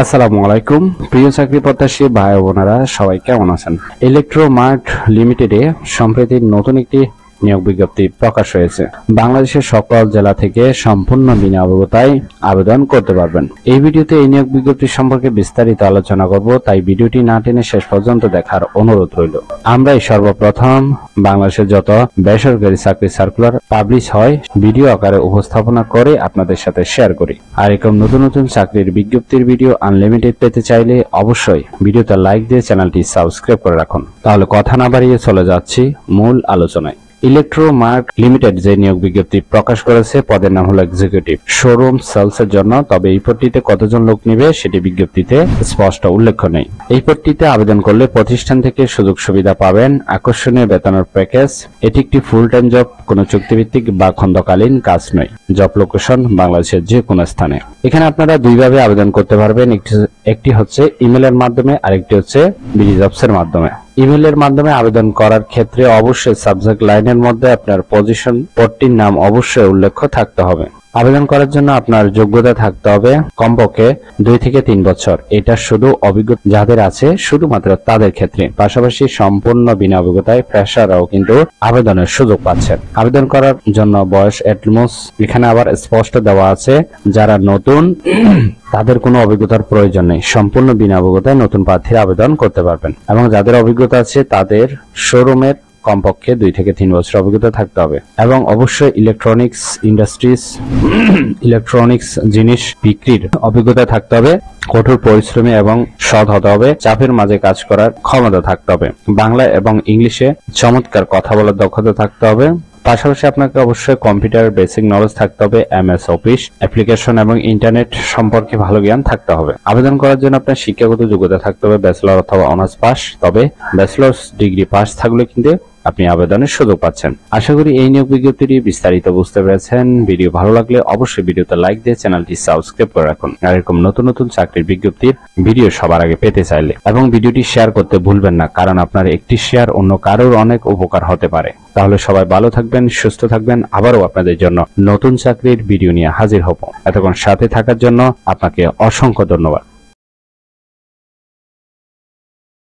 আসসালামু আলাইকুম প্রিয় চাকরি প্রত্যাশী ভাই ও বোনেরা, সবাই কেমন আছেন? ইলেকট্রোমার্ট লিমিটেডে সম্প্রতি নতুন একটি নিয়োগ বিজ্ঞপ্তি প্রকাশ হয়েছে। বাংলাদেশের সকল জেলা থেকে সম্পূর্ণ বিনামূল্যে আবেদন করতে পারবেন। এই ভিডিওতে এই নিয়োগ বিজ্ঞপ্তি সম্পর্কে বিস্তারিত আলোচনা করব, তাই ভিডিওটি না টেনে শেষ পর্যন্ত দেখার অনুরোধ রইল। আমরা সর্বপ্রথম বাংলাদেশের যত বেসরকারি চাকরি সার্কুলার পাবলিশ হয় ভিডিও আকারে উপস্থাপনা করে আপনাদের সাথে শেয়ার করি। আর এরকম নতুন নতুন চাকরির বিজ্ঞপ্তির ভিডিও আনলিমিটেড পেতে চাইলে অবশ্যই ভিডিওতে লাইক দিয়ে চ্যানেলটি সাবস্ক্রাইব করে রাখুন। তাহলে কথা না বাড়িয়ে চলে যাচ্ছি মূল আলোচনায়। ইলেকট্রোমার্ট লিমিটেড যে নিয়োগ বিজ্ঞপ্তি প্রকাশ করেছে, পদের নাম হলো এক্সিকিউটিভ শোরুম সেলস এর জন্য। তবে এই পদটিতে কতজন লোক নেবে সেটি বিজ্ঞপ্তিতে স্পষ্ট উল্লেখ নেই। এই পদটিতে আবেদন করলে প্রতিষ্ঠান থেকে সুযোগ সুবিধা পাবেন, আকর্ষণীয় বেতনের প্যাকেজ। এটি একটি ফুল টাইম জব, কোনো চুক্তিভিত্তিক বা খণ্ডকালীন কাজ নয়। জব লোকেশন বাংলাদেশের যে কোনো স্থানে। এখানে আপনারা দুইভাবে আবেদন করতে পারবেন, একটি হচ্ছে ইমেলের মাধ্যমে, আরেকটি হচ্ছে বিডি জবস এর মাধ্যমে। ইমেলের মাধ্যমে আবেদন করার ক্ষেত্রে অবশ্যই সাবজেক্ট লাইনের মধ্যে আপনার পজিশন পদটির নাম অবশ্যই উল্লেখ থাকতে হবে। আবেদন করার জন্য আপনার যোগ্যতা থাকতে হবে কমপক্ষে 2 থেকে 3 বছর। এটা শুধু অভিজ্ঞতা যাদের আছে শুধুমাত্র তাদের ক্ষেত্রে। পাশাপাশি সম্পূর্ণ বিনা অভিজ্ঞতায় ফ্রেশাররাও কিন্তু আবেদনের সুযোগ পাচ্ছেন। আবেদন করার জন্য বয়স এটমোস্ট এখানে আবার স্পষ্ট দেওয়া আছে, যারা নতুন তাদের কোনো অভিজ্ঞতার প্রয়োজন নেই। সম্পূর্ণ বিনা অভিজ্ঞতায় নতুন প্রার্থীরা আবেদন করতে পারবেন, এবং যাদের অভিজ্ঞতা আছে তাদের শোরুমের কমপক্ষে 2 থেকে 3 বছর অভিজ্ঞতা থাকতে হবে। এবং অবশ্যই ইলেকট্রনিক্স জিনিস বিক্রির অভিজ্ঞতা থাকতে হবে। কঠোর পরিশ্রমী এবং সৎ হতে হবে। চাপের মাঝে কাজ করার ক্ষমতা থাকতে হবে। বাংলা এবং ইংলিশে চমৎকার কথা বলার দক্ষতা থাকতে হবে। পাশাপাশি আপনাকে অবশ্যই কম্পিউটার বেসিক নলেজ থাকতে হবে, এমএস অফিস অ্যাপ্লিকেশন এবং ইন্টারনেট সম্পর্কে ভালো জ্ঞান থাকতে হবে। আবেদন করার জন্য আপনার শিক্ষাগত যোগ্যতা থাকতে হবে ব্যাচেলর অথবা অনার্স পাস। তবে ব্যাচেলর্স ডিগ্রি পাস থাকলে কিন্তু আপনি আবেদনের সুযোগ পাচ্ছেন। আশা করি এই নিয়োগ বিজ্ঞপ্তিটি বিস্তারিত বুঝতে পেরেছেন। ভিডিও ভালো লাগলে অবশ্যই ভিডিওতে লাইক দিয়ে চ্যানেলটি সাবস্ক্রাইব করে রাখুন। আর এরকম নতুন নতুন চাকরির বিজ্ঞপ্তির ভিডিও সবার আগে পেতে চাইলে এবং ভিডিওটি শেয়ার করতে ভুলবেন না, কারণ আপনার একটি শেয়ার অন্য কারোর অনেক উপকার হতে পারে। তাহলে সবাই ভালো থাকবেন, সুস্থ থাকবেন। আবারও আপনাদের জন্য নতুন চাকরির ভিডিও নিয়ে হাজির হব। এতক্ষণ সাথে থাকার জন্য আপনাকে অসংখ্য ধন্যবাদ।